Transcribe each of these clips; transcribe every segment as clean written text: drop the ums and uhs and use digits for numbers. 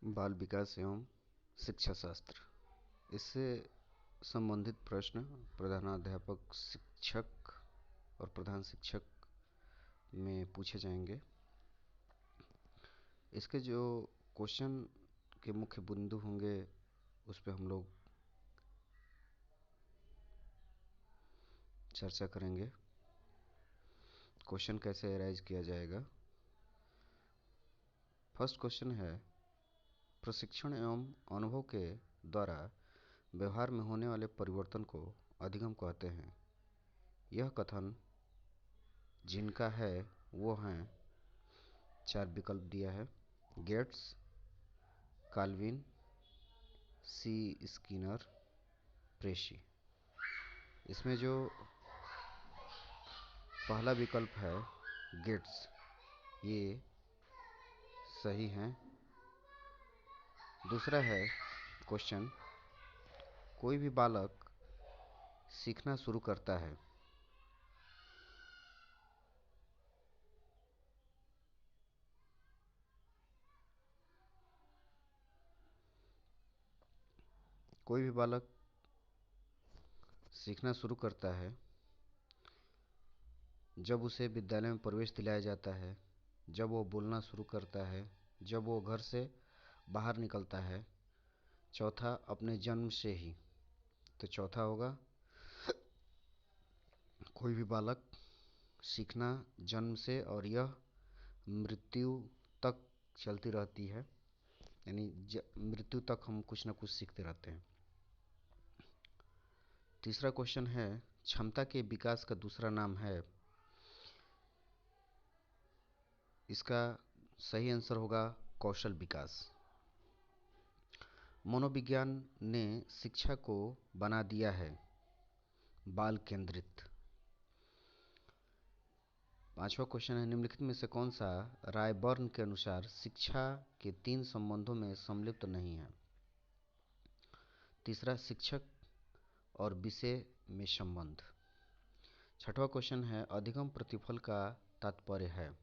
बाल विकास एवं शिक्षा शास्त्र, इससे संबंधित प्रश्न प्रधानाध्यापक शिक्षक और प्रधान शिक्षक में पूछे जाएंगे। इसके जो क्वेश्चन के मुख्य बिंदु होंगे उस पर हम लोग चर्चा करेंगे। क्वेश्चन कैसे अरेंज किया जाएगा। फर्स्ट क्वेश्चन है, प्रशिक्षण एवं अनुभव के द्वारा व्यवहार में होने वाले परिवर्तन को अधिगम कहते हैं। यह कथन जिनका है वो हैं, 4 विकल्प दिया है, गेट्स, काल्विन, सी स्किनर, प्रेशी। इसमें जो पहला विकल्प है गेट्स, ये सही है। दूसरा है क्वेश्चन, कोई भी बालक सीखना शुरू करता है। कोई भी बालक सीखना शुरू करता है जब उसे विद्यालय में प्रवेश दिलाया जाता है, जब वो बोलना शुरू करता है, जब वो घर से बाहर निकलता है। चौथा, अपने जन्म से ही। तो चौथा होगा, कोई भी बालक सीखना जन्म से और यह मृत्यु तक चलती रहती है, यानी मृत्यु तक हम कुछ ना कुछ सीखते रहते हैं। तीसरा क्वेश्चन है, क्षमता के विकास का दूसरा नाम है। इसका सही आंसर होगा कौशल विकास। मनोविज्ञान ने शिक्षा को बना दिया है बाल केंद्रित। पांचवा क्वेश्चन है, निम्नलिखित में से कौन सा रायबर्न के अनुसार शिक्षा के 3 संबंधों में सम्मिलित नहीं है। तीसरा, शिक्षक और विषय में संबंध। छठवां क्वेश्चन है, अधिगम प्रतिफल का तात्पर्य है।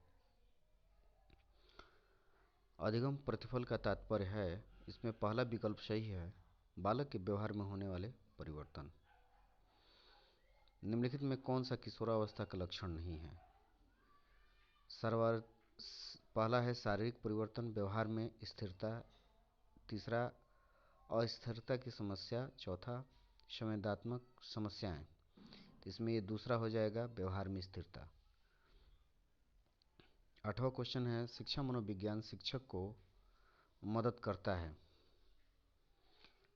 अधिगम प्रतिफल का तात्पर्य है, इसमें पहला विकल्प सही है, बालक के व्यवहार में होने वाले परिवर्तन। निम्नलिखित में कौन सा किशोरावस्था का लक्षण नहीं है। पहला है शारीरिक परिवर्तन, व्यवहार में स्थिरता। तीसरा, अस्थिरता की समस्या। चौथा, संवेदनात्मक समस्याएं। इसमें ये दूसरा हो जाएगा, व्यवहार में स्थिरता। आठवां क्वेश्चन है, शिक्षा मनोविज्ञान शिक्षक को मदद करता है।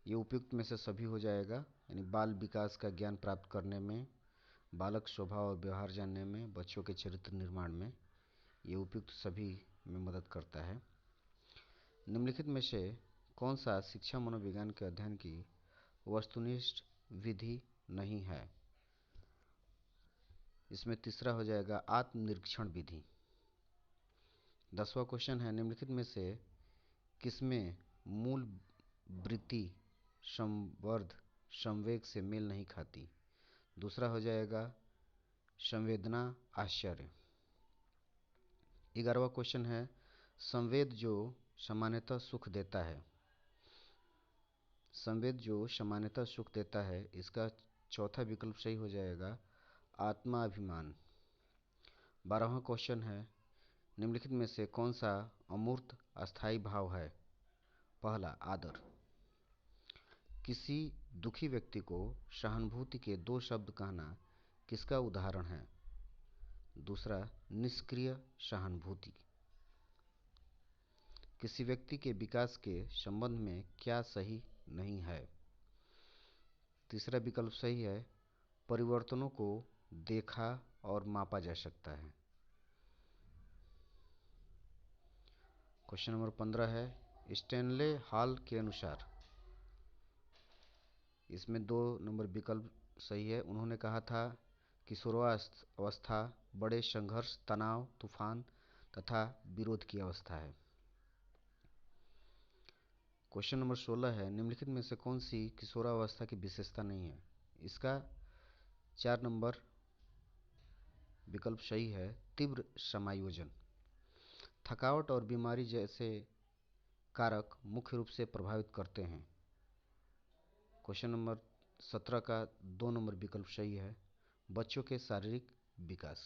ये उपयुक्त में से सभी हो जाएगा, यानी बाल विकास का ज्ञान प्राप्त करने में, बालक स्वभाव और व्यवहार जानने में, बच्चों के चरित्र निर्माण में, ये उपयुक्त सभी में मदद करता है। निम्नलिखित में से कौन सा शिक्षा मनोविज्ञान के अध्ययन की वस्तुनिष्ठ विधि नहीं है। इसमें तीसरा हो जाएगा आत्मनिरीक्षण विधि। 10वां क्वेश्चन है, निम्नलिखित में से किसमें मूल वृत्ति संवर्ध संवेग से मेल नहीं खाती। दूसरा हो जाएगा संवेदना आश्चर्य। 11वां क्वेश्चन है, संवेद जो सामान्यतः सुख देता है। संवेद जो सामान्यतः सुख देता है, इसका चौथा विकल्प सही हो जाएगा आत्माभिमान। 12वां क्वेश्चन है, निम्नलिखित में से कौन सा अमूर्त अस्थायी भाव है। पहला, आदर। किसी दुखी व्यक्ति को सहानुभूति के 2 शब्द कहना किसका उदाहरण है। दूसरा, निष्क्रिय सहानुभूति। किसी व्यक्ति के विकास के संबंध में क्या सही नहीं है। तीसरा विकल्प सही है, परिवर्तनों को देखा और मापा जा सकता है। क्वेश्चन नंबर 15 है, स्टैनले हॉल के अनुसार। इसमें 2 नंबर विकल्प सही है। उन्होंने कहा था किशोरावस्था बड़े संघर्ष, तनाव, तूफान तथा विरोध की अवस्था है। क्वेश्चन नंबर 16 है, निम्नलिखित में से कौन सी किशोरावस्था की विशेषता नहीं है। इसका 4 नंबर विकल्प सही है, तीव्र समायोजन। थकावट और बीमारी जैसे कारक मुख्य रूप से प्रभावित करते हैं? क्वेश्चन नंबर 17 का 2 नंबर विकल्प सही है, बच्चों के शारीरिक विकास।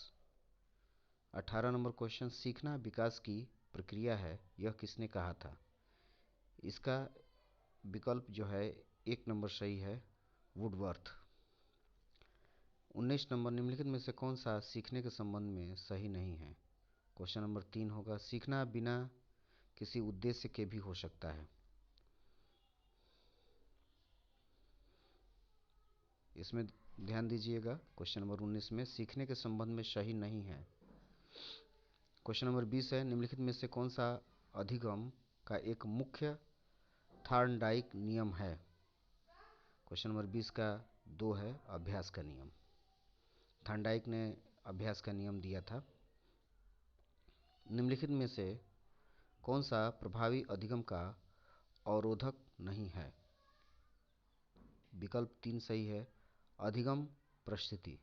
18 नंबर क्वेश्चन, सीखना विकास की प्रक्रिया है, यह किसने कहा था? इसका विकल्प जो है 1 नंबर सही है, वुडवर्थ। 19 नंबर, निम्नलिखित में से कौन सा सीखने के संबंध में सही नहीं है? क्वेश्चन नंबर 3 होगा, सीखना बिना किसी उद्देश्य के भी हो सकता है। इसमें ध्यान दीजिएगा, क्वेश्चन नंबर 19 में सीखने के संबंध में सही नहीं है। क्वेश्चन नंबर 20 है, निम्नलिखित में से कौन सा अधिगम का एक मुख्य थॉर्नडाइक नियम है? क्वेश्चन नंबर 20 का 2 है, अभ्यास का नियम। थॉर्नडाइक ने अभ्यास का नियम दिया था। निम्नलिखित में से कौन सा प्रभावी अधिगम का अवरोधक नहीं है? विकल्प 3 सही है, अधिगम परिस्थिति।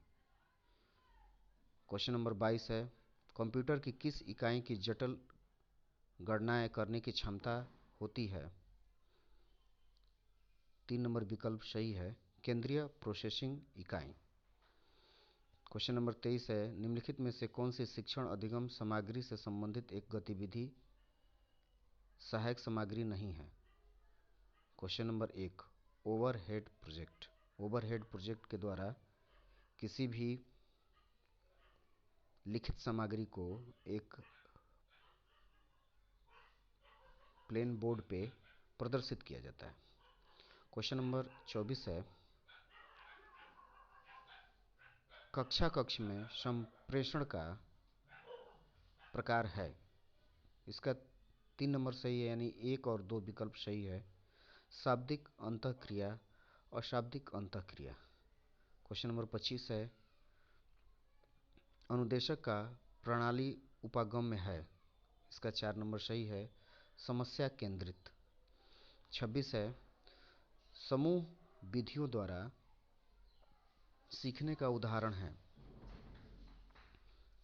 क्वेश्चन नंबर 22 है, कंप्यूटर की किस इकाई की जटिल गणनाएं करने की क्षमता होती है? 3 नंबर विकल्प सही है, केंद्रीय प्रोसेसिंग इकाई। क्वेश्चन नंबर 23 है, निम्नलिखित में से कौन सी शिक्षण अधिगम सामग्री से संबंधित एक गतिविधि सहायक सामग्री नहीं है? Question number 1, overhead project. Overhead project के द्वारा किसी भी लिखित सामग्री को एक प्लेन बोर्ड पे प्रदर्शित किया जाता है। क्वेश्चन नंबर 24 है, कक्षा कक्ष में संप्रेषण का प्रकार है। इसका 3 नंबर सही है, यानी 1 और 2 विकल्प सही है, शाब्दिक अंतःक्रिया और अशाब्दिक अंतःक्रिया। क्वेश्चन नंबर 25 है, अनुदेशक का प्रणाली उपागम्य है। इसका 4 नंबर सही है, समस्या केंद्रित। 26 है, समूह विधियों द्वारा सीखने का उदाहरण है।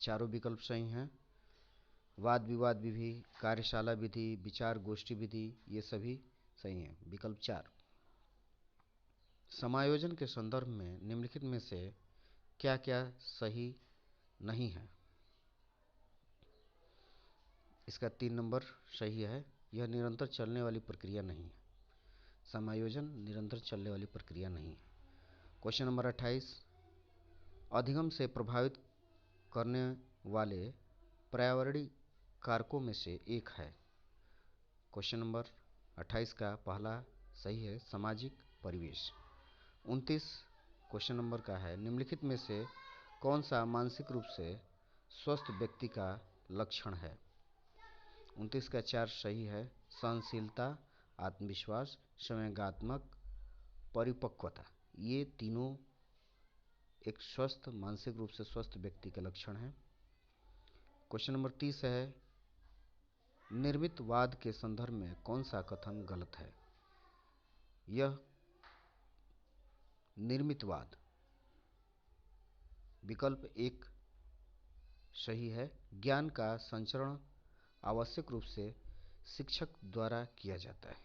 चारों विकल्प सही हैं, वाद विवाद विधि, कार्यशाला विधि, विचार गोष्ठी विधि, ये सभी सही हैं। विकल्प 4, समायोजन के संदर्भ में निम्नलिखित में से क्या क्या सही नहीं है? इसका 3 नंबर सही है, यह निरंतर चलने वाली प्रक्रिया नहीं है। समायोजन निरंतर चलने वाली प्रक्रिया नहीं है। क्वेश्चन नंबर 28, अधिगम से प्रभावित करने वाले पर्यावरणीय कारकों में से एक है। क्वेश्चन नंबर 28 का पहला सही है, सामाजिक परिवेश। 29 क्वेश्चन नंबर का है, निम्नलिखित में से कौन सा मानसिक रूप से स्वस्थ व्यक्ति का लक्षण है? 29 का 4 सही है, सहनशीलता, आत्मविश्वास, संवेगात्मक परिपक्वता, ये तीनों एक स्वस्थ, मानसिक रूप से स्वस्थ व्यक्ति का लक्षण है। क्वेश्चन नंबर 30 है, निर्मितवाद के संदर्भ में कौन सा कथन गलत है? यह निर्मितवाद, विकल्प 1 सही है, ज्ञान का संचरण आवश्यक रूप से शिक्षक द्वारा किया जाता है।